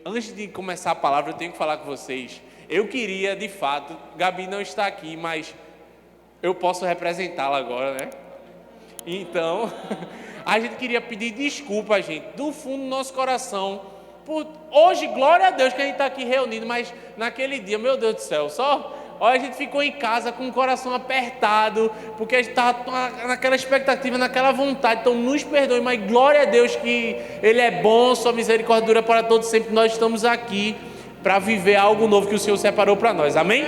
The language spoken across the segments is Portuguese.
Antes de começar a palavra, eu tenho que falar com vocês. Eu queria, de fato, Gabi não está aqui, mas eu posso representá-la agora, né? Então, a gente queria pedir desculpa, gente, do fundo do nosso coração. Hoje, glória a Deus que a gente está aqui reunido, mas naquele dia, meu Deus do céu, a gente ficou em casa com o coração apertado, porque a gente estava naquela expectativa, naquela vontade. Então nos perdoe, mas glória a Deus que Ele é bom, sua misericórdia dura para todos sempre. Nós estamos aqui para viver algo novo que o Senhor separou para nós, amém?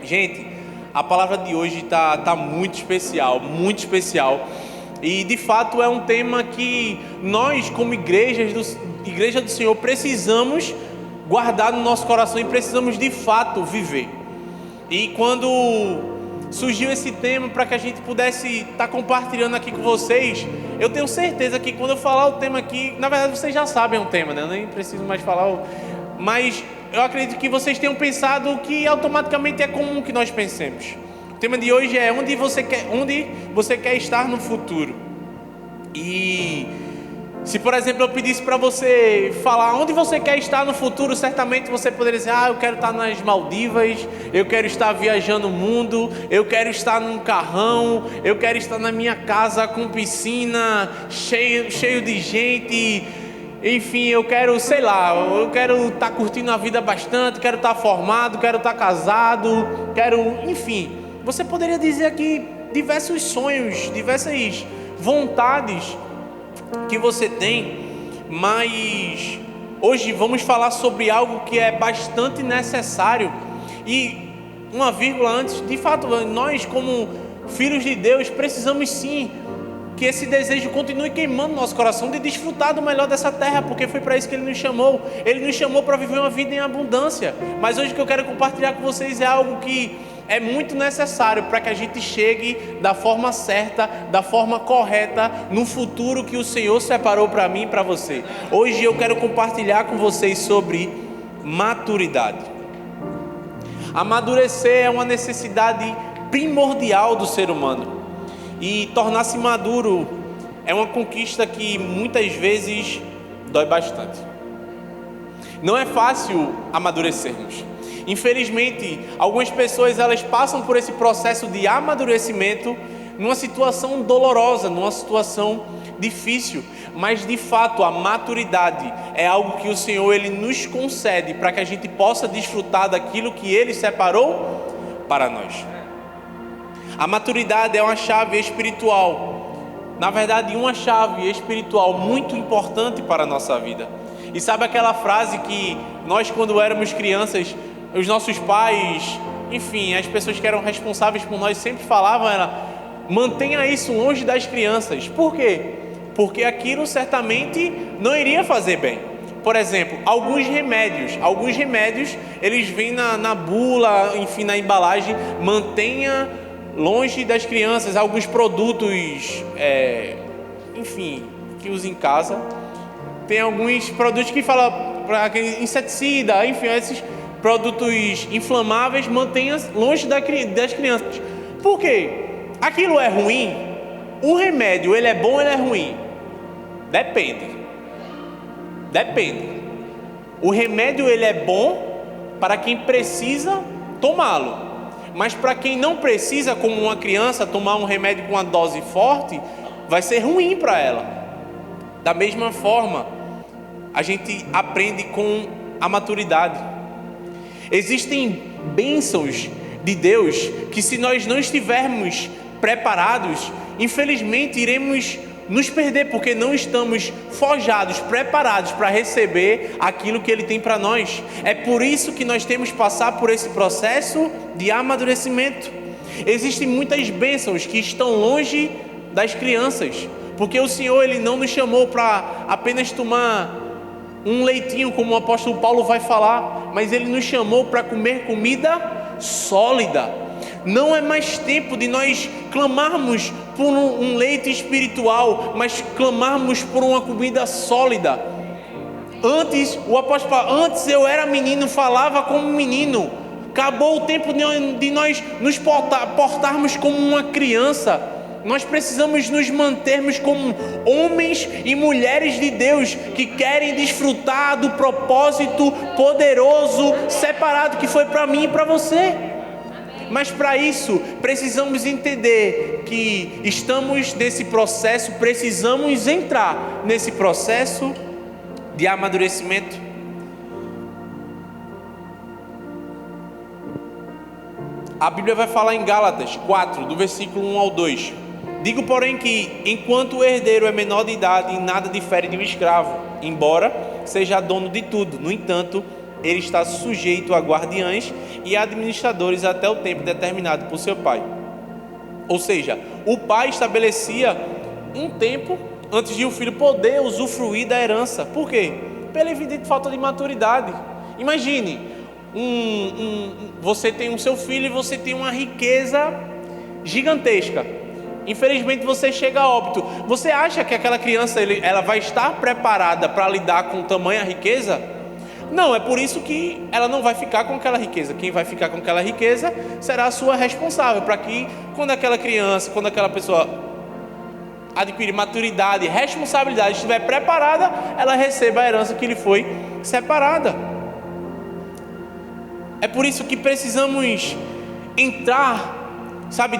Gente, a palavra de hoje está muito especial, muito especial. E de fato é um tema que nós, como igreja do Senhor, precisamos guardar no nosso coração e precisamos de fato viver. E quando surgiu esse tema para que a gente pudesse estar compartilhando aqui com vocês, eu tenho certeza que quando eu falar o tema aqui, na verdade vocês já sabem o tema, né? Eu nem preciso mais falar, mas eu acredito que vocês tenham pensado que automaticamente é comum que nós pensemos. O tema de hoje é onde você quer estar no futuro. E se, por exemplo, eu pedisse para você falar onde você quer estar no futuro, certamente você poderia dizer: eu quero estar nas Maldivas, eu quero estar viajando o mundo, eu quero estar num carrão, eu quero estar na minha casa com piscina, cheio de gente, enfim, eu quero estar curtindo a vida bastante, quero estar formado, quero estar casado, enfim. Você poderia dizer aqui diversos sonhos, diversas vontades que você tem, mas hoje vamos falar sobre algo que é bastante necessário. E uma vírgula antes, de fato, nós como filhos de Deus precisamos sim que esse desejo continue queimando no nosso coração de desfrutar do melhor dessa terra, porque foi para isso que Ele nos chamou. Ele nos chamou para viver uma vida em abundância. Mas hoje o que eu quero compartilhar com vocês é algo que é muito necessário para que a gente chegue da forma certa, da forma correta, no futuro que o Senhor separou para mim e para você. Hoje eu quero compartilhar com vocês sobre maturidade. Amadurecer é uma necessidade primordial do ser humano. E tornar-se maduro é uma conquista que muitas vezes dói bastante. Não é fácil amadurecermos. Infelizmente, algumas pessoas elas passam por esse processo de amadurecimento numa situação dolorosa, numa situação difícil. Mas de fato a maturidade é algo que o Senhor Ele nos concede para que a gente possa desfrutar daquilo que Ele separou para nós. A maturidade é uma chave espiritual, na verdade uma chave espiritual muito importante para a nossa vida. E sabe aquela frase que nós, quando éramos crianças, os nossos pais, enfim, as pessoas que eram responsáveis por nós sempre falavam, era: mantenha isso longe das crianças. Por quê? Porque aquilo certamente não iria fazer bem. Por exemplo, alguns remédios, eles vêm na bula, enfim, na embalagem: mantenha longe das crianças. Alguns produtos, enfim, que usa em casa. Tem alguns produtos que falam para aquele inseticida, enfim, esses produtos inflamáveis, mantenha longe das crianças. Por quê? Aquilo é ruim? O remédio, ele é bom ou ele é ruim? Depende. O remédio, ele é bom para quem precisa tomá-lo. Mas para quem não precisa, como uma criança, tomar um remédio com uma dose forte, vai ser ruim para ela. Da mesma forma, a gente aprende com a maturidade. Existem bênçãos de Deus que, se nós não estivermos preparados, infelizmente iremos nos perder, porque não estamos forjados, preparados para receber aquilo que Ele tem para nós. É por isso que nós temos que passar por esse processo de amadurecimento. Existem muitas bênçãos que estão longe das crianças, porque o Senhor Ele não nos chamou para apenas tomar um leitinho, como o apóstolo Paulo vai falar, mas Ele nos chamou para comer comida sólida. Não é mais tempo de nós clamarmos por um leite espiritual, mas clamarmos por uma comida sólida. Antes, o apóstolo fala: antes eu era menino, falava como menino. Acabou o tempo de nós nos portarmos como uma criança. Nós precisamos nos mantermos como homens e mulheres de Deus que querem desfrutar do propósito poderoso, separado que foi para mim e para você. Mas para isso, precisamos entender que estamos nesse processo, precisamos entrar nesse processo de amadurecimento. A Bíblia vai falar em Gálatas 4, do versículo 1 ao 2. Digo, porém, que enquanto o herdeiro é menor de idade, nada difere de um escravo, embora seja dono de tudo. No entanto, ele está sujeito a guardiães e administradores até o tempo determinado por seu pai. Ou seja, o pai estabelecia um tempo antes de o filho poder usufruir da herança. Por quê? Pela evidente falta de maturidade. Imagine, você tem o seu filho e você tem uma riqueza gigantesca. Infelizmente você chega a óbito. Você acha que aquela criança ela vai estar preparada para lidar com tamanha riqueza? Não, é por isso que ela não vai ficar com aquela riqueza. Quem vai ficar com aquela riqueza será a sua responsável, para que quando aquela criança, quando aquela pessoa adquirir maturidade, responsabilidade, estiver preparada, ela receba a herança que lhe foi separada. É por isso que precisamos entrar,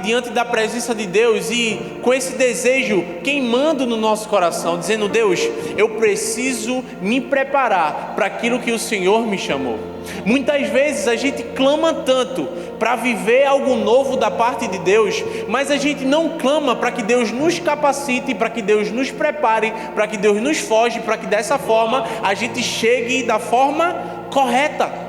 diante da presença de Deus e com esse desejo queimando no nosso coração, dizendo: Deus, eu preciso me preparar para aquilo que o Senhor me chamou. Muitas vezes a gente clama tanto para viver algo novo da parte de Deus, mas a gente não clama para que Deus nos capacite, para que Deus nos prepare, para que Deus nos forge, para que dessa forma a gente chegue da forma correta.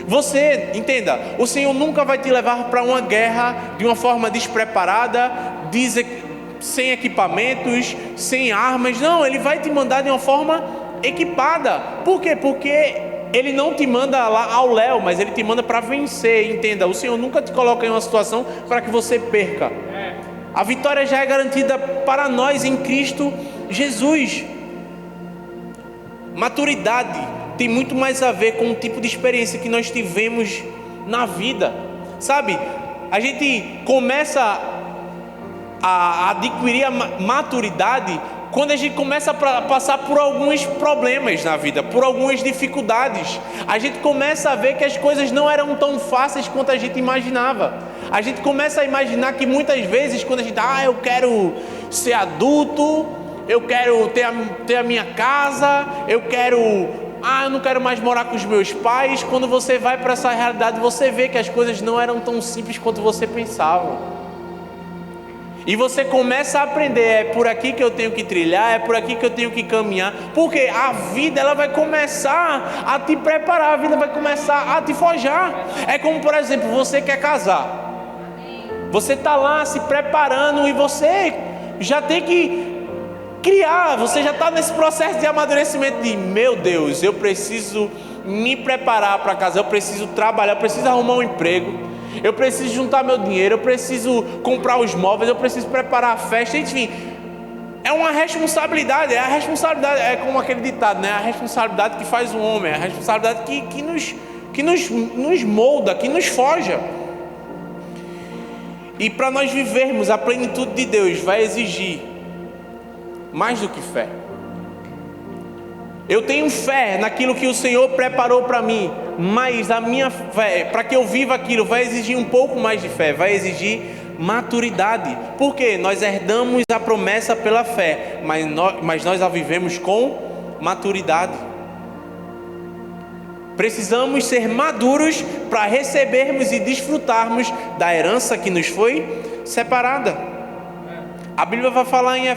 Você, entenda, o Senhor nunca vai te levar para uma guerra de uma forma despreparada, sem equipamentos, sem armas. Não, Ele vai te mandar de uma forma equipada. Por quê? Porque Ele não te manda lá ao léu, mas Ele te manda para vencer. Entenda, o Senhor nunca te coloca em uma situação para que você perca. A vitória já é garantida para nós em Cristo Jesus. Maturidade tem muito mais a ver com o tipo de experiência que nós tivemos na vida. A gente começa a adquirir a maturidade quando a gente começa a passar por alguns problemas na vida, por algumas dificuldades. A gente começa a ver que as coisas não eram tão fáceis quanto a gente imaginava. A gente começa a imaginar que muitas vezes quando a gente eu quero ser adulto, eu quero ter a minha casa, eu não quero mais morar com os meus pais. Quando você vai para essa realidade, você vê que as coisas não eram tão simples quanto você pensava. E você começa a aprender, é por aqui que eu tenho que trilhar, é por aqui que eu tenho que caminhar, porque a vida ela vai começar a te preparar, a vida vai começar a te forjar. É como, por exemplo, você quer casar, você está lá se preparando e você já tem que criar, você já está nesse processo de amadurecimento de: meu Deus, eu preciso me preparar para casar, eu preciso trabalhar, eu preciso arrumar um emprego, eu preciso juntar meu dinheiro, eu preciso comprar os móveis, eu preciso preparar a festa. Enfim, é uma responsabilidade, é como aquele ditado, né? A responsabilidade que faz o homem, a responsabilidade que nos molda, que nos forja. E para nós vivermos a plenitude de Deus vai exigir mais do que fé. Eu tenho fé naquilo que o Senhor preparou para mim, mas a minha fé, para que eu viva aquilo, vai exigir um pouco mais de fé, vai exigir maturidade. Porque nós herdamos a promessa pela fé, mas nós a vivemos com maturidade. Precisamos ser maduros para recebermos e desfrutarmos da herança que nos foi separada. A Bíblia vai falar em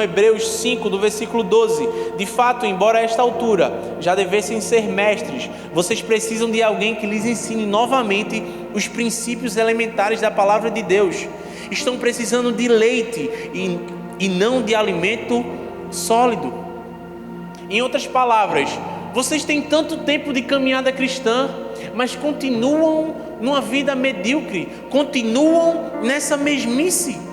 Hebreus 5, do versículo 12: de fato, embora a esta altura já devessem ser mestres, vocês precisam de alguém que lhes ensine novamente os princípios elementares da palavra de Deus. Estão precisando de leite e não de alimento sólido. Em outras palavras, vocês têm tanto tempo de caminhada cristã, mas continuam numa vida medíocre, continuam nessa mesmice.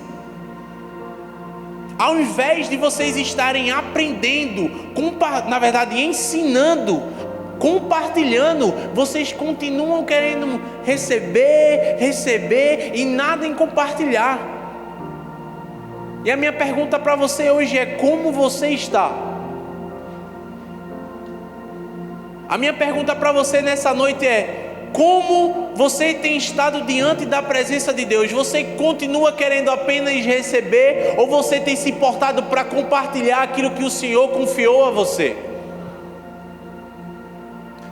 Ao invés de vocês estarem aprendendo, na verdade ensinando compartilhando, vocês continuam querendo receber e nada em compartilhar. E a minha pergunta para você hoje é: como você está? A minha pergunta para você nessa noite é: como você tem estado diante da presença de Deus? Você continua querendo apenas receber, ou você tem se importado para compartilhar aquilo que o Senhor confiou a você?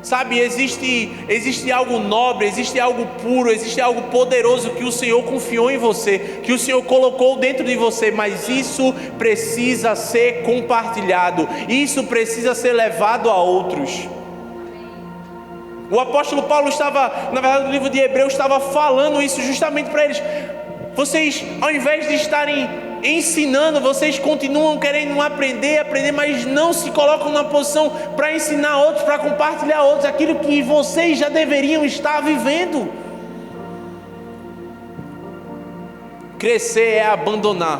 Sabe, existe algo nobre, existe algo puro, existe algo poderoso que o Senhor confiou em você, que o Senhor colocou dentro de você, mas isso precisa ser compartilhado, isso precisa ser levado a outros. O apóstolo Paulo estava, na verdade, no livro de Hebreus, estava falando isso justamente para eles. Vocês, ao invés de estarem ensinando, vocês continuam querendo aprender, mas não se colocam na posição para ensinar outros, para compartilhar outros aquilo que vocês já deveriam estar vivendo. Crescer é abandonar.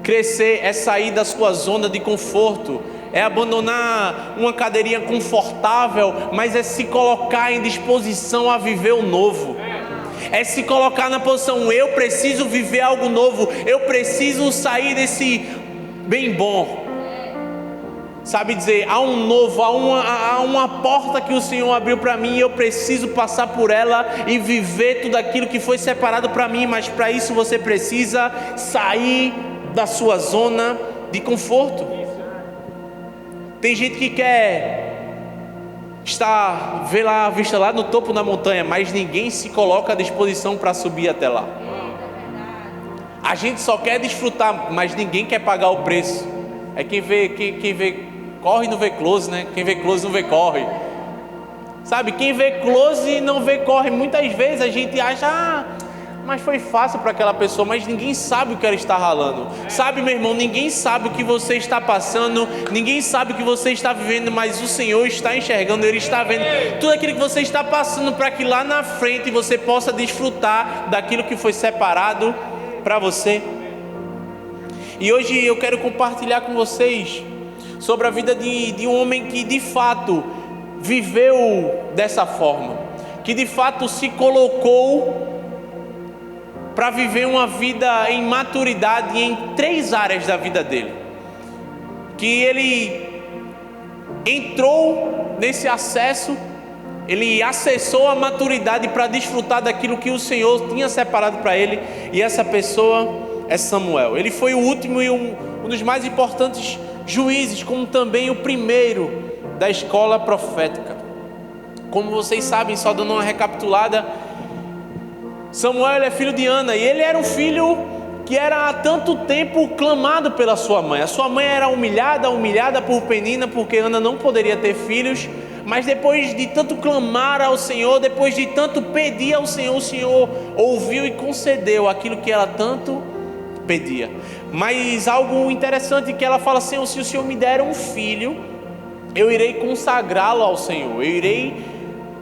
Crescer é sair da sua zona de conforto. É abandonar uma cadeirinha confortável, mas é se colocar em disposição a viver o novo. É se colocar na posição: eu preciso viver algo novo, eu preciso sair desse bem bom. Sabe dizer, há um novo, há uma porta que o Senhor abriu para mim, e eu preciso passar por ela e viver tudo aquilo que foi separado para mim. Mas para isso você precisa sair da sua zona de conforto. Tem gente que quer ver lá a vista lá no topo da montanha, mas ninguém se coloca à disposição para subir até lá. A gente só quer desfrutar, mas ninguém quer pagar o preço. É quem vê corre não vê close, né? Quem vê close não vê corre. Sabe, quem vê close e não vê corre. Muitas vezes a gente acha: mas foi fácil para aquela pessoa, mas ninguém sabe o que ela está ralando. Sabe, meu irmão, ninguém sabe o que você está passando, ninguém sabe o que você está vivendo, mas o Senhor está enxergando, Ele está vendo tudo aquilo que você está passando, para que lá na frente você possa desfrutar daquilo que foi separado para você. E hoje eu quero compartilhar com vocês sobre a vida de um homem que de fato viveu dessa forma, que de fato se colocou para viver uma vida em maturidade em 3 áreas da vida dele. Que ele entrou nesse acesso, ele acessou a maturidade para desfrutar daquilo que o Senhor tinha separado para ele. E essa pessoa é Samuel. Ele foi o último e um dos mais importantes juízes, como também o primeiro da escola profética. Como vocês sabem, só dando uma recapitulada, Samuel é filho de Ana, e ele era um filho que era há tanto tempo clamado pela sua mãe. A sua mãe era humilhada por Penina, porque Ana não poderia ter filhos. Mas depois de tanto clamar ao Senhor, depois de tanto pedir ao Senhor, o Senhor ouviu e concedeu aquilo que ela tanto pedia. Mas algo interessante que ela fala: Senhor, se o Senhor me der um filho, eu irei consagrá-lo ao Senhor, eu irei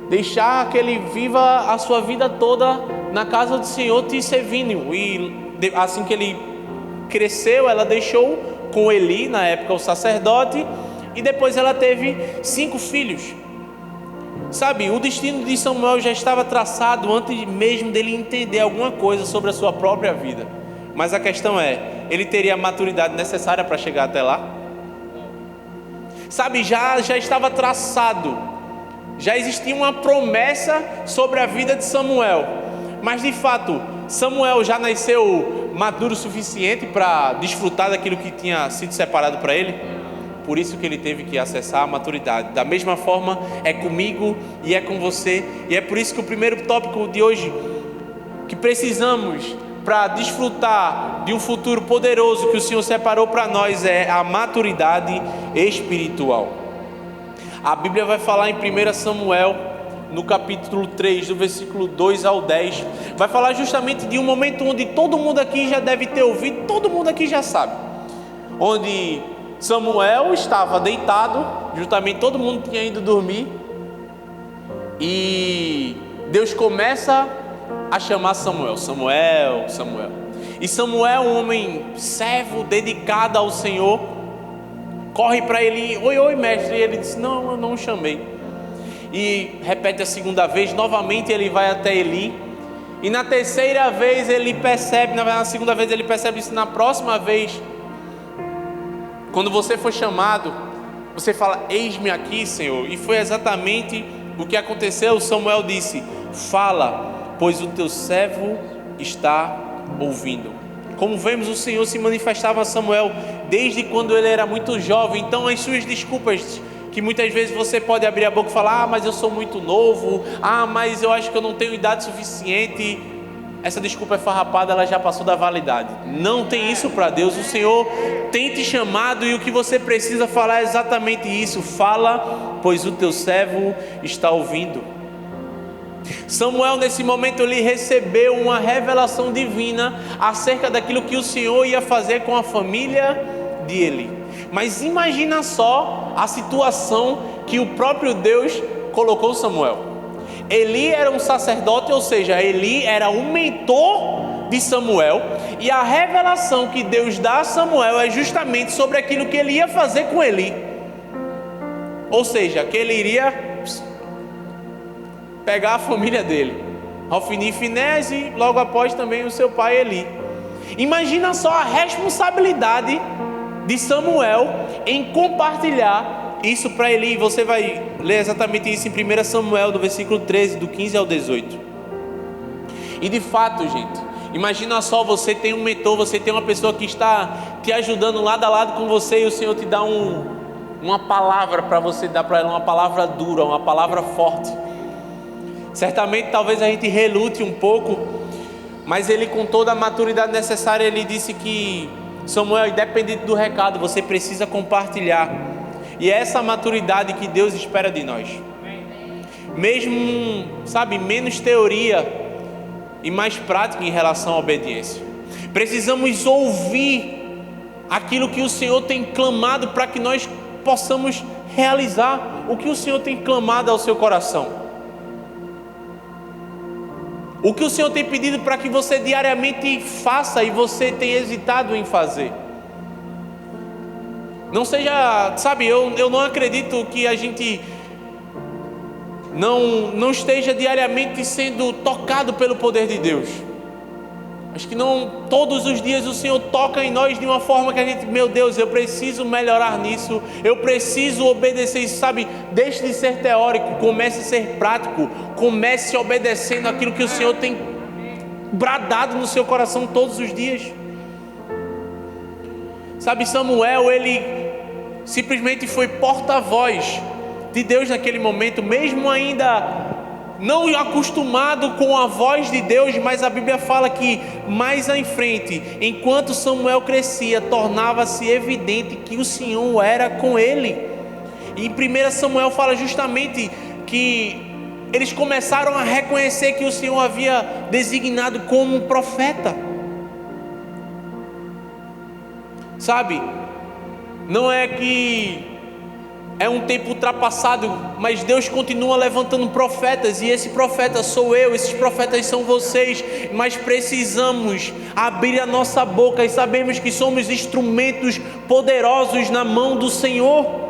deixar que ele viva a sua vida toda na casa do Senhor te servindo. E assim que ele cresceu, ela deixou com Eli, na época o sacerdote, e depois ela teve 5 filhos. Sabe, o destino de Samuel já estava traçado antes mesmo dele entender alguma coisa sobre a sua própria vida. Mas a questão é, ele teria a maturidade necessária para chegar até lá? Sabe, já estava traçado, já existia uma promessa sobre a vida de Samuel. Mas de fato, Samuel já nasceu maduro o suficiente para desfrutar daquilo que tinha sido separado para ele? Por isso que ele teve que acessar a maturidade. Da mesma forma é comigo e é com você. E é por isso que o primeiro tópico de hoje, que precisamos para desfrutar de um futuro poderoso que o Senhor separou para nós, é a maturidade espiritual. A Bíblia vai falar em 1 Samuel, no capítulo 3, do versículo 2 ao 10, vai falar justamente de um momento onde todo mundo aqui já deve ter ouvido, todo mundo aqui já sabe, onde Samuel estava deitado, justamente todo mundo tinha ido dormir, e Deus começa a chamar Samuel, Samuel, Samuel. E Samuel, um homem servo, dedicado ao Senhor, corre para ele: oi mestre. E ele disse: não, eu não o chamei. e repete a segunda vez. Novamente ele vai até Eli, e na terceira vez ele percebe, na segunda vez ele percebe isso. Na próxima vez, quando você for chamado, você fala: eis-me aqui, Senhor. E foi exatamente o que aconteceu. Samuel disse: fala, pois o teu servo está ouvindo. Como vemos, o Senhor se manifestava a Samuel desde quando ele era muito jovem. Então as suas desculpas, que muitas vezes você pode abrir a boca e falar: mas eu sou muito novo, mas eu acho que eu não tenho idade suficiente. Essa desculpa é farrapada, ela já passou da validade. Não tem isso para Deus. O Senhor tem te chamado, e o que você precisa falar é exatamente isso: fala, pois o teu servo está ouvindo. Samuel, nesse momento, ele recebeu uma revelação divina acerca daquilo que o Senhor ia fazer com a família de Eli. Mas imagina só a situação que o próprio Deus colocou Samuel. Eli era um sacerdote, ou seja, Eli era o mentor de Samuel, e a revelação que Deus dá a Samuel é justamente sobre aquilo que ele ia fazer com Eli. Ou seja, que ele iria pegar a família dele, Hofni e Finés, e logo após também o seu pai Eli. Imagina só a responsabilidade de Samuel em compartilhar isso para Eli. Você vai ler exatamente isso em 1 Samuel, do versículo 13, do 15 ao 18. E de fato, gente, imagina só, você tem um mentor, você tem uma pessoa que está te ajudando lado a lado com você, e o Senhor te dá uma palavra para você dar para ela, uma palavra dura, uma palavra forte. Certamente talvez a gente relute um pouco, mas ele, com toda a maturidade necessária, ele disse que: Samuel, independente do recado, você precisa compartilhar. E é essa maturidade que Deus espera de nós. Mesmo, menos teoria e mais prática em relação à obediência. Precisamos ouvir aquilo que o Senhor tem clamado, para que nós possamos realizar o que o Senhor tem clamado ao seu coração. O que o Senhor tem pedido para que você diariamente faça e você tem hesitado em fazer. Não seja, eu não acredito que a gente não esteja diariamente sendo tocado pelo poder de Deus. Acho que não todos os dias o Senhor toca em nós de uma forma que a gente: meu Deus, eu preciso melhorar nisso, eu preciso obedecer isso. Deixe de ser teórico, comece a ser prático, comece obedecendo aquilo que o Senhor tem bradado no seu coração todos os dias. Samuel, ele simplesmente foi porta-voz de Deus naquele momento, mesmo ainda não acostumado com a voz de Deus. Mas a Bíblia fala que mais em frente, enquanto Samuel crescia, tornava-se evidente que o Senhor era com ele. E em 1 Samuel fala justamente que eles começaram a reconhecer que o Senhor havia designado como um profeta. Não é que é um tempo ultrapassado, mas Deus continua levantando profetas, e esse profeta sou eu, esses profetas são vocês. Mas precisamos abrir a nossa boca e sabermos que somos instrumentos poderosos na mão do Senhor.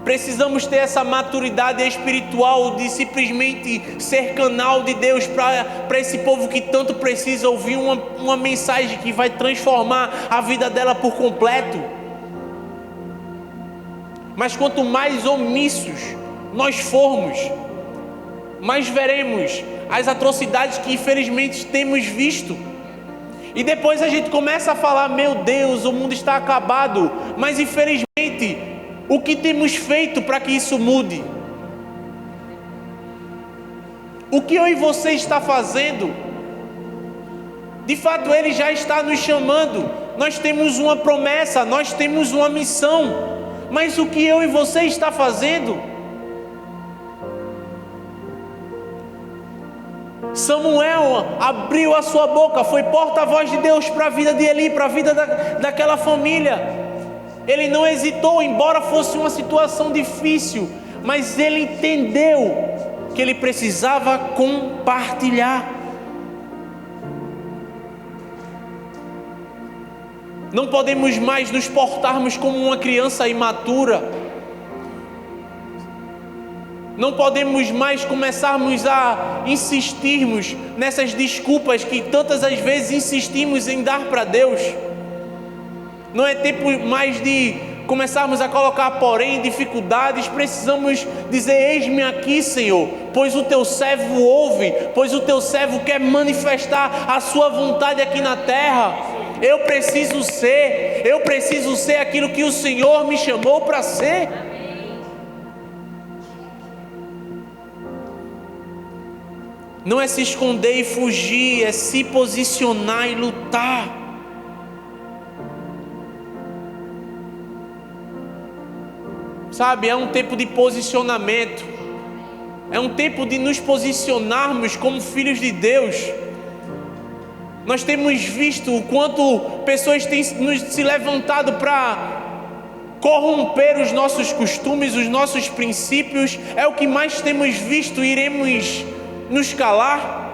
Precisamos ter essa maturidade espiritual de simplesmente ser canal de Deus para esse povo que tanto precisa ouvir uma mensagem que vai transformar a vida dela por completo. Mas quanto mais omissos nós formos, mais veremos as atrocidades que infelizmente temos visto. E depois a gente começa a falar: meu Deus, o mundo está acabado. Mas infelizmente, o que temos feito para que isso mude? O que eu e você está fazendo? De fato, Ele já está nos chamando. Nós temos uma promessa, nós temos uma missão. Mas o que eu e você está fazendo? Samuel abriu a sua boca, foi porta-voz de Deus para a vida de Eli, para a vida daquela família. Ele não hesitou, embora fosse uma situação difícil, mas ele entendeu que ele precisava compartilhar. Não podemos mais nos portarmos como uma criança imatura, Não podemos mais começarmos a insistirmos nessas desculpas que tantas as vezes insistimos em dar para Deus. Não é tempo mais de começarmos a colocar, porém, dificuldades. Precisamos dizer: eis-me aqui, Senhor, pois o teu servo ouve, pois o teu servo quer manifestar a sua vontade aqui na terra. Eu preciso ser aquilo que o Senhor me chamou para ser. Não é se esconder e fugir, é se posicionar e lutar. Sabe, é um tempo de posicionamento. É um tempo de nos posicionarmos como filhos de Deus. Nós temos visto o quanto pessoas têm se levantado para corromper os nossos costumes, os nossos princípios. É o que mais temos visto. Iremos nos calar?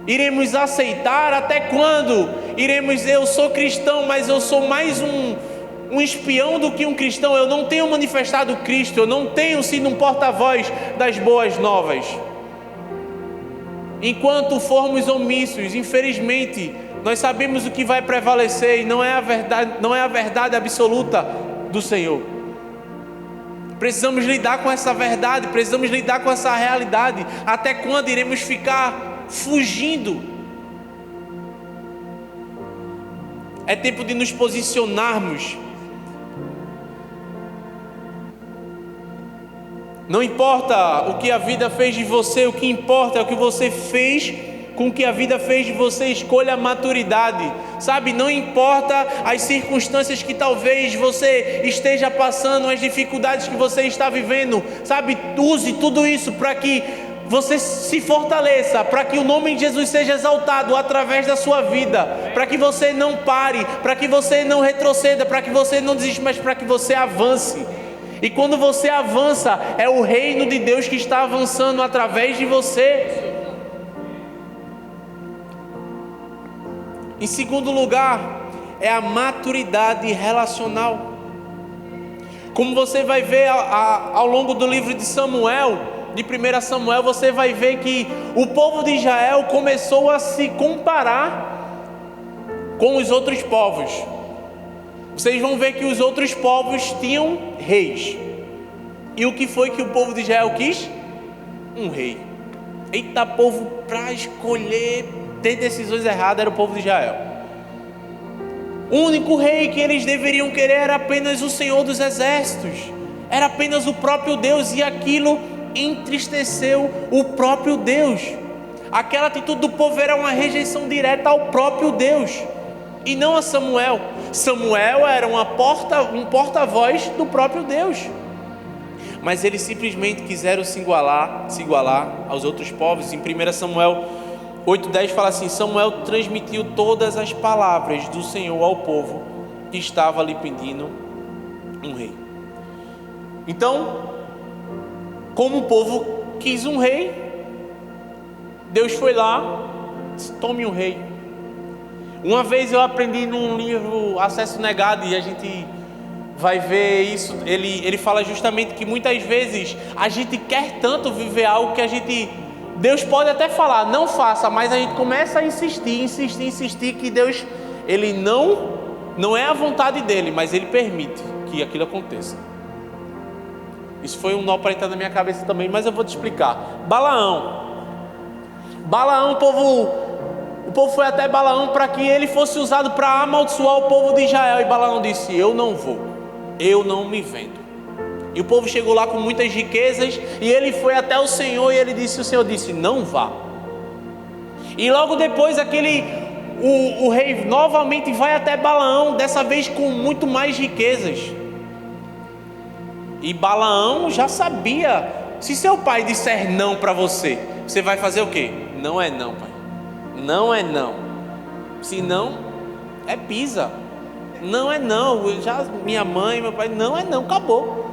Iremos aceitar? Até quando iremos? Eu sou cristão, mas eu sou mais um espião do que um cristão. Eu não tenho manifestado Cristo, eu não tenho sido um porta-voz das boas novas. Enquanto formos omissos, infelizmente, nós sabemos o que vai prevalecer, e não é a verdade absoluta do Senhor. Precisamos lidar com essa verdade, precisamos lidar com essa realidade. Até quando iremos ficar fugindo? É tempo de nos posicionarmos. Não importa o que a vida fez de você, o que importa é o que você fez com o que a vida fez de você. Escolha a maturidade, sabe? Não importa as circunstâncias que talvez você esteja passando, as dificuldades que você está vivendo, sabe? Use tudo isso para que você se fortaleça, para que o nome de Jesus seja exaltado através da sua vida, para que você não pare, para que você não retroceda, para que você não desista, mas para que você avance. E quando você avança, é o reino de Deus que está avançando através de você. Em segundo lugar, é a maturidade relacional. Como você vai ver ao longo do livro de Samuel, de 1 Samuel, você vai ver que o povo de Israel começou a se comparar com os outros povos. Vocês vão ver que os outros povos tinham reis. E o que foi que o povo de Israel quis? Um rei. Eita, povo, para escolher, ter decisões erradas, era o povo de Israel. O único rei que eles deveriam querer era apenas o Senhor dos Exércitos. Era apenas o próprio Deus, e aquilo entristeceu o próprio Deus. Aquela atitude do povo era uma rejeição direta ao próprio Deus, e não a Samuel. Samuel era um porta-voz do próprio Deus. Mas eles simplesmente quiseram se igualar aos outros povos. Em 1 Samuel 8:10 fala assim: Samuel transmitiu todas as palavras do Senhor ao povo que estava lhe pedindo um rei. Então, como o povo quis um rei, Deus foi lá, tome um rei. Uma vez eu aprendi num livro Acesso Negado, e a gente vai ver isso, ele fala justamente que muitas vezes a gente quer tanto viver algo que Deus pode até falar, não faça, mas a gente começa a insistir que Deus, ele não é a vontade dele, mas ele permite que aquilo aconteça. Isso foi um nó para entrar na minha cabeça também, mas eu vou te explicar. Balaão, o povo foi até Balaão para que ele fosse usado para amaldiçoar o povo de Israel. E Balaão disse: eu não vou, eu não me vendo. E o povo chegou lá com muitas riquezas, e ele foi até o Senhor, e o Senhor disse: não vá. E logo depois o rei novamente vai até Balaão, dessa vez com muito mais riquezas. E Balaão já sabia: se seu pai disser não para você, você vai fazer o quê? Não é não, pai. Não é não. Se não, é pisa. Não é não. Minha mãe, meu pai, não é não, acabou.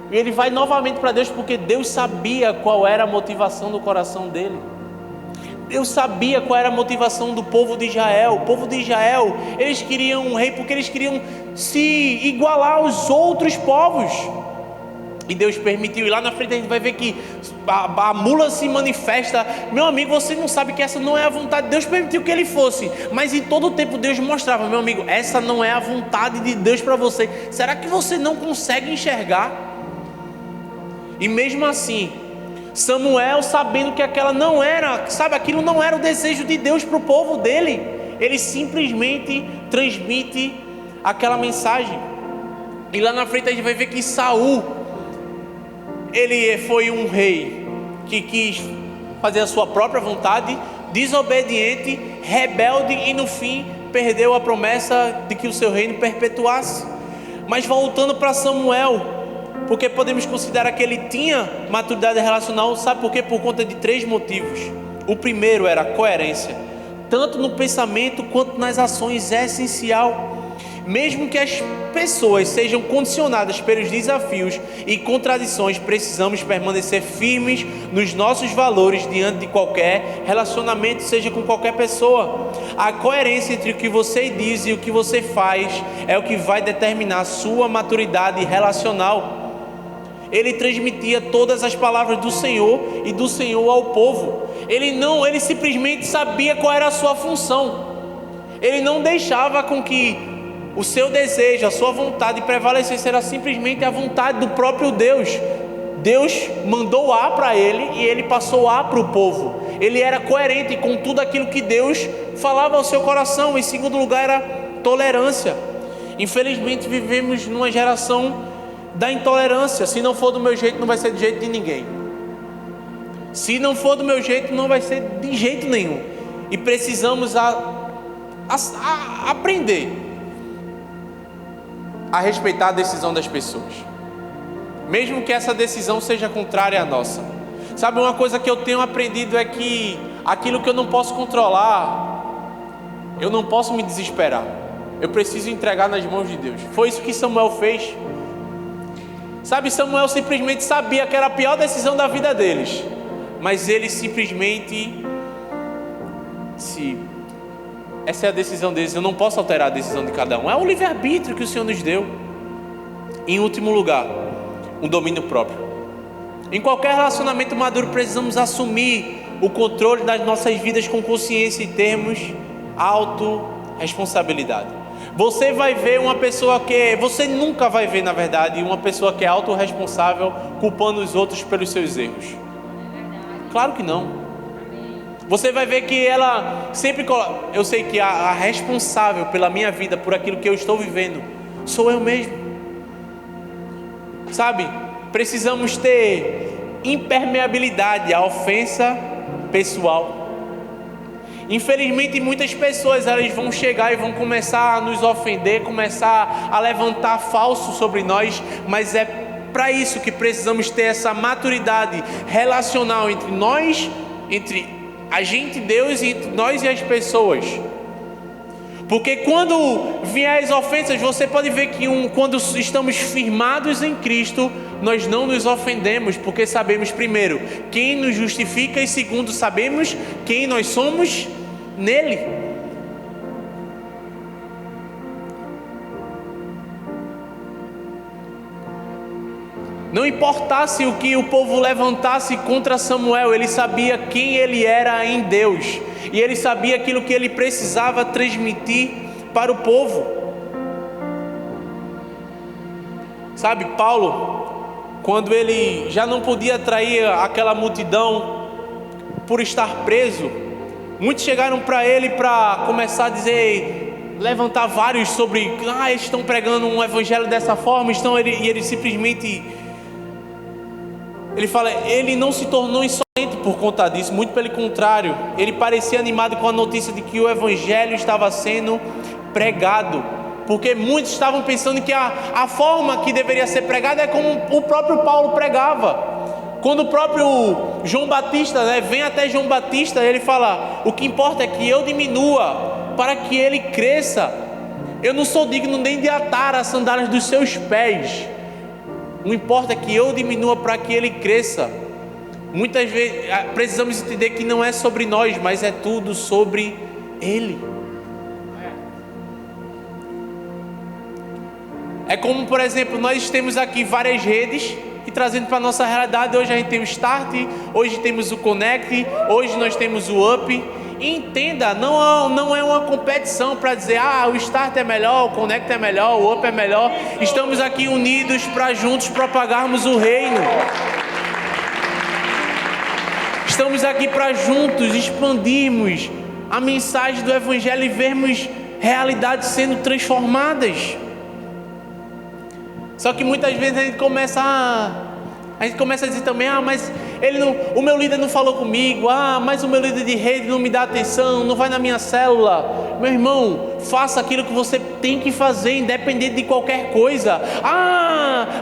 E ele vai novamente para Deus, porque Deus sabia qual era a motivação do coração dele. Deus sabia qual era a motivação do povo de Israel. O povo de Israel, eles queriam um rei porque eles queriam se igualar aos outros povos. E Deus permitiu. E lá na frente a gente vai ver que a mula se manifesta. Meu amigo, você não sabe que essa não é a vontade. Deus permitiu que ele fosse. Mas em todo o tempo Deus mostrava: meu amigo, essa não é a vontade de Deus para você. Será que você não consegue enxergar? E mesmo assim, Samuel, sabendo que aquela não era, sabe, aquilo não era o desejo de Deus para o povo dele, ele simplesmente transmite aquela mensagem. E lá na frente a gente vai ver que Saul, ele foi um rei que quis fazer a sua própria vontade, desobediente, rebelde, e no fim perdeu a promessa de que o seu reino perpetuasse. Mas voltando para Samuel, porque podemos considerar que ele tinha maturidade relacional, sabe por quê? Por conta de 3 motivos. O primeiro era a coerência, tanto no pensamento quanto nas ações, é essencial. Mesmo que as pessoas sejam condicionadas pelos desafios e contradições, precisamos permanecer firmes nos nossos valores diante de qualquer relacionamento, seja com qualquer pessoa. A coerência entre o que você diz e o que você faz é o que vai determinar a sua maturidade relacional. Ele transmitia todas as palavras do Senhor e do Senhor ao povo. Ele simplesmente sabia qual era a sua função. Ele não deixava com que o seu desejo, a sua vontade prevalecesse. Era simplesmente a vontade do próprio Deus. Deus mandou A para ele e ele passou A para o povo. Ele era coerente com tudo aquilo que Deus falava ao seu coração. Em segundo lugar, era tolerância. Infelizmente vivemos numa geração da intolerância. Se não for do meu jeito, não vai ser do jeito de ninguém. Se não for do meu jeito, não vai ser de jeito nenhum. E precisamos aprender a respeitar a decisão das pessoas, mesmo que essa decisão seja contrária à nossa. Sabe, uma coisa que eu tenho aprendido é que aquilo que eu não posso controlar, eu não posso me desesperar. Eu preciso entregar nas mãos de Deus. Foi isso que Samuel fez. Sabe, Samuel simplesmente sabia que era a pior decisão da vida deles, mas ele simplesmente, essa é a decisão deles, eu não posso alterar a decisão de cada um. É o livre-arbítrio que o Senhor nos deu. Em último lugar, um domínio próprio. Em qualquer relacionamento maduro, precisamos assumir o controle das nossas vidas com consciência e termos autorresponsabilidade. Você vai ver uma pessoa você nunca vai ver, na verdade, uma pessoa que é autorresponsável culpando os outros pelos seus erros. Claro que não. Você vai ver que ela sempre eu sei que a responsável pela minha vida, por aquilo que eu estou vivendo, sou eu mesmo. Sabe, precisamos ter impermeabilidade à ofensa pessoal. Infelizmente, muitas pessoas, elas vão chegar e vão começar a nos ofender, começar a levantar falso sobre nós, mas é para isso que precisamos ter essa maturidade relacional entre nós, entre a gente e Deus, e entre nós e as pessoas. Porque quando vier as ofensas, você pode ver que quando estamos firmados em Cristo, nós não nos ofendemos, porque sabemos, primeiro, quem nos justifica, e segundo, sabemos quem nós somos nele. Não importasse o que o povo levantasse contra Samuel, ele sabia quem ele era em Deus, e ele sabia aquilo que ele precisava transmitir para o povo. Sabe, Paulo, quando ele já não podia atrair aquela multidão por estar preso, muitos chegaram para ele para começar a dizer, levantar vários sobre, eles estão pregando um evangelho dessa forma, e ele simplesmente, ele fala, ele não se tornou insolente por conta disso, muito pelo contrário, ele parecia animado com a notícia de que o evangelho estava sendo pregado, porque muitos estavam pensando que a forma que deveria ser pregada é como o próprio Paulo pregava. Quando o próprio João Batista, vem até João Batista, ele fala, o que importa é que eu diminua para que ele cresça. Eu não sou digno nem de atar as sandálias dos seus pés. Não importa, é que eu diminua para que ele cresça. Muitas vezes precisamos entender que não é sobre nós, mas é tudo sobre ele. É como, por exemplo, nós temos aqui várias redes e e trazendo para a nossa realidade. Hoje a gente tem o Start, hoje temos o Connect, hoje nós temos o Up. E entenda, não é uma competição para dizer, o Start é melhor, o Connect é melhor, o Up é melhor. Estamos aqui unidos para juntos propagarmos o reino. Estamos aqui para juntos expandirmos a mensagem do Evangelho e vermos realidades sendo transformadas. Só que muitas vezes a gente começa a dizer também, mas o meu líder não falou comigo, mas o meu líder de rede não me dá atenção, não vai na minha célula. Meu irmão, faça aquilo que você tem que fazer, independente de qualquer coisa.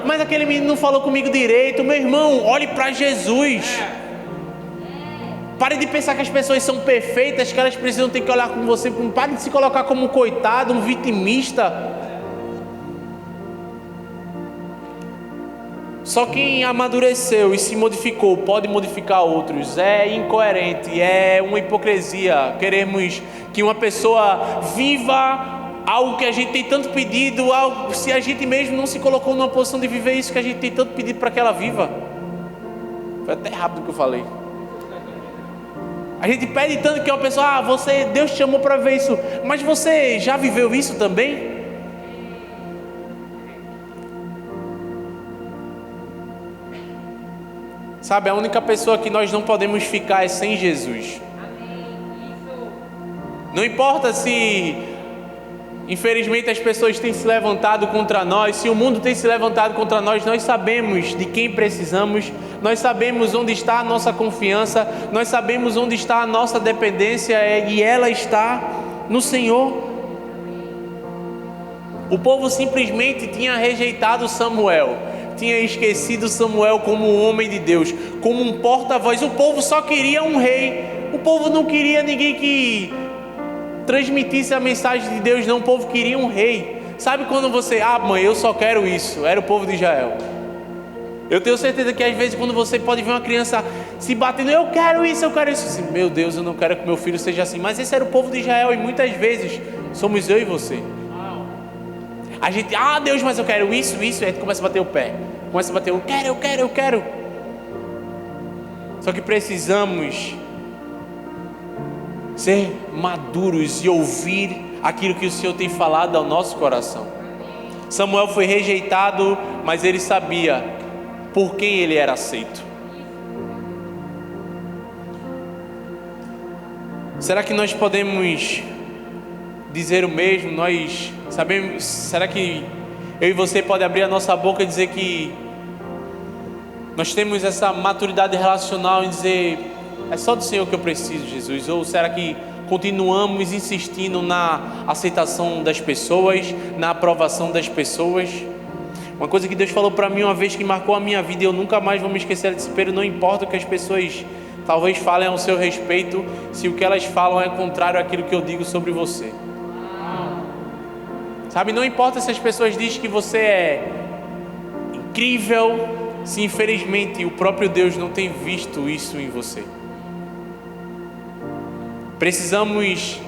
Mas aquele menino não falou comigo direito. Meu irmão, olhe para Jesus. Pare de pensar que as pessoas são perfeitas, que elas precisam ter que olhar com você. Pare de se colocar como um coitado, um vitimista. Só quem amadureceu e se modificou pode modificar outros. É incoerente, é uma hipocrisia queremos que uma pessoa viva algo que a gente tem tanto pedido, se a gente mesmo não se colocou numa posição de viver isso que a gente tem tanto pedido para que ela viva. Foi até rápido que eu falei. A gente pede tanto que uma pessoa, Deus te chamou para ver isso, mas você já viveu isso também? Sabe, a única pessoa que nós não podemos ficar é sem Jesus. Não importa se, infelizmente, as pessoas têm se levantado contra nós, se o mundo tem se levantado contra nós, nós sabemos de quem precisamos, nós sabemos onde está a nossa confiança, nós sabemos onde está a nossa dependência e ela está no Senhor. O povo simplesmente tinha rejeitado Samuel, tinha esquecido Samuel como um homem de Deus, como um porta-voz. O povo só queria um rei, o povo não queria ninguém que transmitisse a mensagem de Deus, não, o povo queria um rei. Sabe quando você, mãe, eu só quero isso, era o povo de Israel. Eu tenho certeza que às vezes quando você pode ver uma criança se batendo, eu quero isso, assim, meu Deus, eu não quero que meu filho seja assim, mas esse era o povo de Israel e muitas vezes somos eu e você. A gente, Deus, mas eu quero isso, e a gente começa a bater o pé, começa a bater, eu quero. Só que precisamos ser maduros e ouvir aquilo que o Senhor tem falado ao nosso coração. Samuel foi rejeitado, mas ele sabia por quem ele era aceito. Será que nós podemos dizer o mesmo? Nós sabemos, será que eu e você pode abrir a nossa boca e dizer que nós temos essa maturidade relacional em dizer, é só do Senhor que eu preciso, Jesus? Ou será que continuamos insistindo na aceitação das pessoas, na aprovação das pessoas? Uma coisa que Deus falou para mim uma vez que marcou a minha vida e eu nunca mais vou me esquecer desse período: não importa o que as pessoas talvez falem ao seu respeito, se o que elas falam é contrário àquilo que eu digo sobre você. Sabe, não importa se as pessoas dizem que você é incrível, se infelizmente o próprio Deus não tem visto isso em você. Precisamos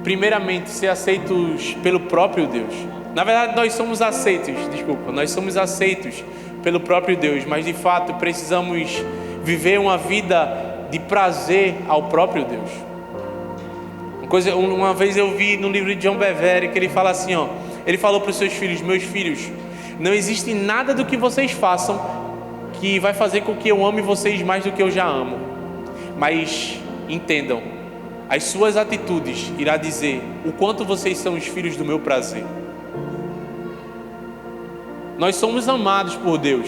primeiramente ser aceitos pelo próprio Deus. Na verdade nós somos aceitos pelo próprio Deus, mas de fato precisamos viver uma vida de prazer ao próprio Deus. Uma vez eu vi no livro de John Bevere que ele fala assim, ele falou para os seus filhos: meus filhos, não existe nada do que vocês façam que vai fazer com que eu ame vocês mais do que eu já amo, mas entendam, as suas atitudes irá dizer o quanto vocês são os filhos do meu prazer. Nós somos amados por Deus,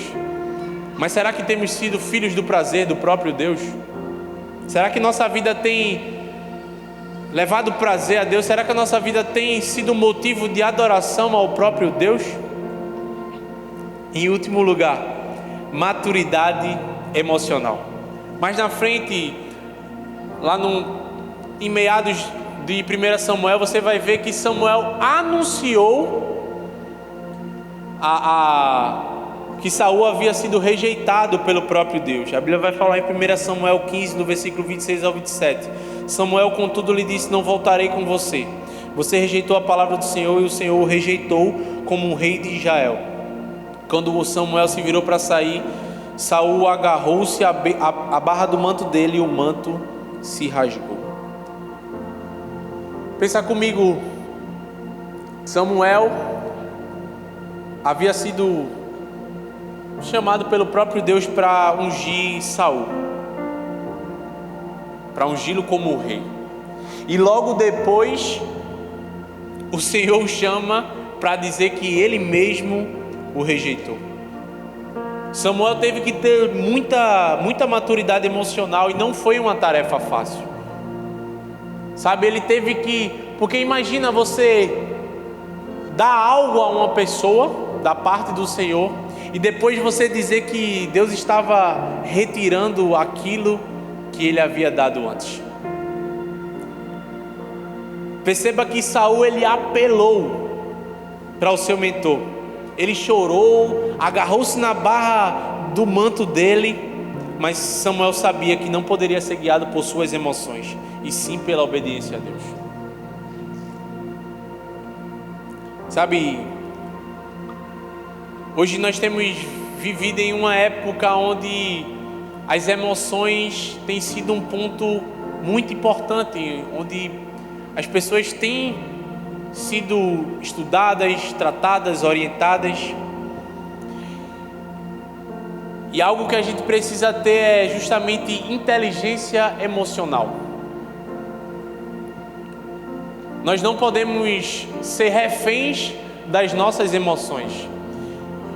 mas será que temos sido filhos do prazer do próprio Deus? Será que nossa vida tem levado prazer a Deus? Será que a nossa vida tem sido motivo de adoração ao próprio Deus? Em último lugar, maturidade emocional. Mais na frente, em meados de 1 Samuel, você vai ver que Samuel anunciou que Saul havia sido rejeitado pelo próprio Deus. A Bíblia vai falar em 1 Samuel 15, no versículo 26 ao 27. Samuel, contudo, lhe disse: não voltarei com você. Você rejeitou a palavra do Senhor e o Senhor o rejeitou como um rei de Israel. Quando o Samuel se virou para sair, Saul agarrou-se à barra do manto dele e o manto se rasgou. Pensa comigo, Samuel havia sido chamado pelo próprio Deus para ungir Saul, para ungí-lo como rei. E logo depois o Senhor o chama para dizer que ele mesmo o rejeitou. Samuel teve que ter muita maturidade emocional, e não foi uma tarefa fácil. Sabe, ele teve que... Porque imagina você dar algo a uma pessoa da parte do Senhor, e depois você dizer que Deus estava retirando aquilo que ele havia dado antes. Perceba que Saul, ele apelou para o seu mentor. Ele chorou, agarrou-se na barra do manto dele, mas Samuel sabia que não poderia ser guiado por suas emoções, e sim pela obediência a Deus. Sabe, hoje nós temos vivido em uma época onde as emoções têm sido um ponto muito importante, onde as pessoas têm sido estudadas, tratadas, orientadas. E algo que a gente precisa ter é justamente inteligência emocional. Nós não podemos ser reféns das nossas emoções.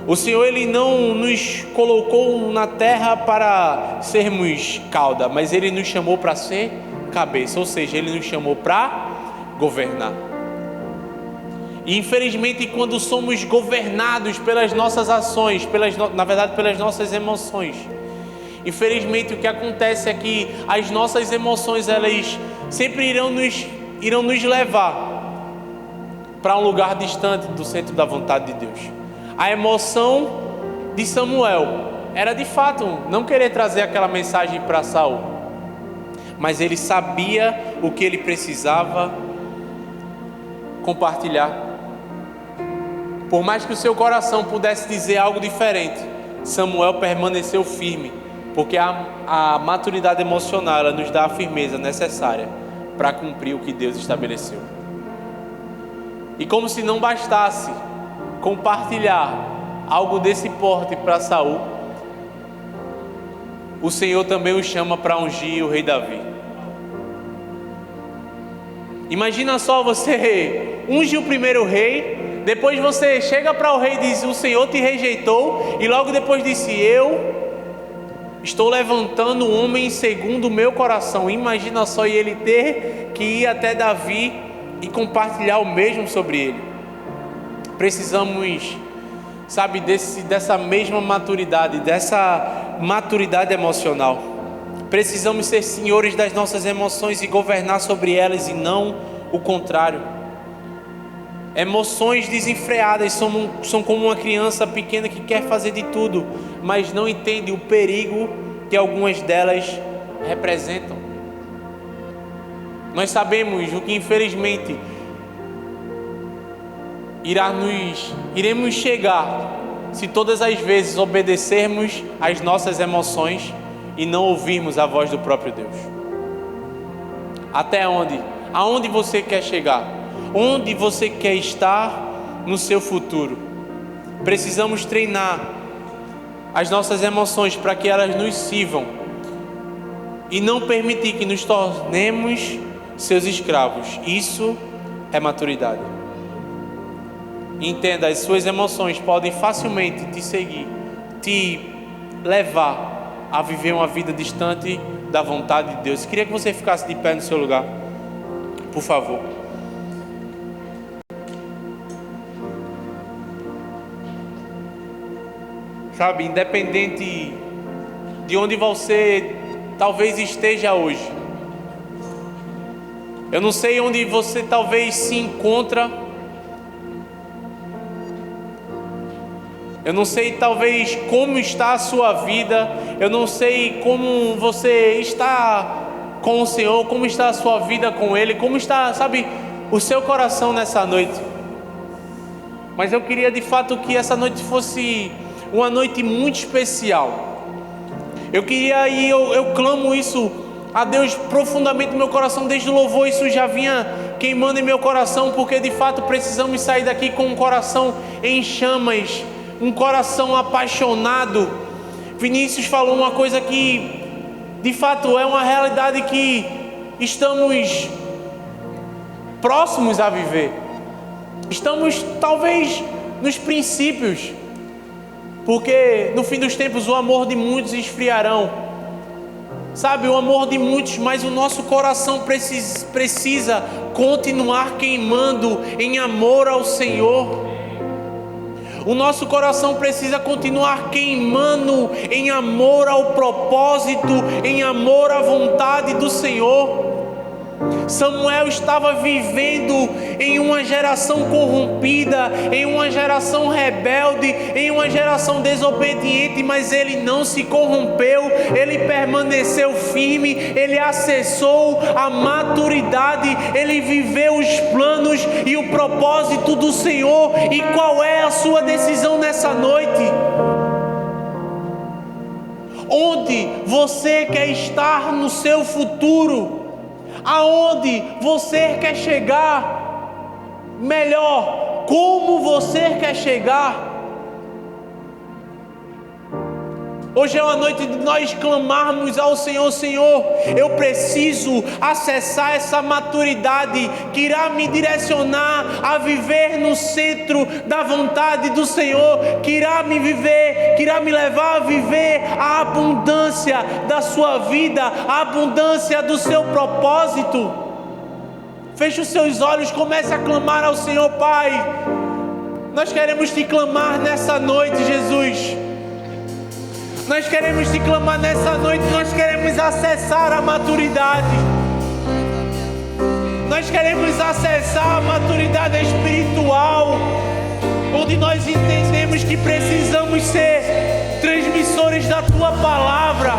O Senhor, Ele não nos colocou na terra para sermos cauda, mas Ele nos chamou para ser cabeça, ou seja, Ele nos chamou para governar. E infelizmente, quando somos governados pelas nossas ações, pelas nossas emoções, infelizmente o que acontece é que as nossas emoções, elas sempre irão nos levar para um lugar distante do centro da vontade de Deus. A emoção de Samuel era de fato não querer trazer aquela mensagem para Saul, mas ele sabia o que ele precisava compartilhar. Por mais que o seu coração pudesse dizer algo diferente, Samuel permaneceu firme, porque a maturidade emocional, ela nos dá a firmeza necessária para cumprir o que Deus estabeleceu. E como se não bastasse compartilhar algo desse porte para Saul, o Senhor também o chama para ungir o rei Davi. Imagina só, você unge o primeiro rei, depois você chega para o rei e diz: o Senhor te rejeitou, e logo depois disse: eu estou levantando um homem segundo o meu coração. Imagina só, e ele ter que ir até Davi e compartilhar o mesmo sobre ele. Precisamos, sabe, dessa mesma maturidade, dessa maturidade emocional. Precisamos ser senhores das nossas emoções e governar sobre elas, e não o contrário. Emoções desenfreadas são como uma criança pequena que quer fazer de tudo, mas não entende o perigo que algumas delas representam. Nós sabemos o que infelizmente iremos chegar se todas as vezes obedecermos às nossas emoções e não ouvirmos a voz do próprio Deus. Até onde? Aonde você quer chegar? Onde você quer estar no seu futuro? Precisamos treinar as nossas emoções para que elas nos sirvam e não permitir que nos tornemos seus escravos. Isso é maturidade. Entenda, as suas emoções podem facilmente te seguir, te levar a viver uma vida distante da vontade de Deus. Queria que você ficasse de pé no seu lugar, por favor. Sabe, independente de onde você talvez esteja hoje, eu não sei onde você talvez se encontra, eu não sei talvez como está a sua vida, eu não sei como você está com o Senhor, como está a sua vida com Ele, como está, sabe, o seu coração nessa noite. Mas eu queria de fato que essa noite fosse uma noite muito especial. Eu queria e eu clamo isso a Deus profundamente no meu coração, desde o louvor isso já vinha queimando em meu coração, porque de fato precisamos sair daqui com um coração em chamas, um coração apaixonado. Vinícius falou uma coisa que de fato é uma realidade que estamos próximos a viver. Estamos talvez nos princípios, porque no fim dos tempos o amor de muitos esfriarão. Sabe, o amor de muitos, mas o nosso coração precisa continuar queimando em amor ao Senhor. O nosso coração precisa continuar queimando em amor ao propósito, em amor à vontade do Senhor. Samuel estava vivendo em uma geração corrompida, em uma geração rebelde, em uma geração desobediente, mas ele não se corrompeu, ele permaneceu firme, ele acessou a maturidade, ele viveu os planos e o propósito do Senhor. E qual é a sua decisão nessa noite? Onde você quer estar no seu futuro? Aonde você quer chegar? Melhor, como você quer chegar? Hoje é uma noite de nós clamarmos ao Senhor: Senhor, eu preciso acessar essa maturidade que irá me direcionar a viver no centro da vontade do Senhor, que irá me levar a viver a abundância da sua vida, a abundância do seu propósito. Feche os seus olhos, comece a clamar ao Senhor. Pai, nós queremos te clamar nessa noite, Jesus. Nós queremos te clamar nessa noite, nós queremos acessar a maturidade. Nós queremos acessar a maturidade espiritual, onde nós entendemos que precisamos ser transmissores da Tua Palavra.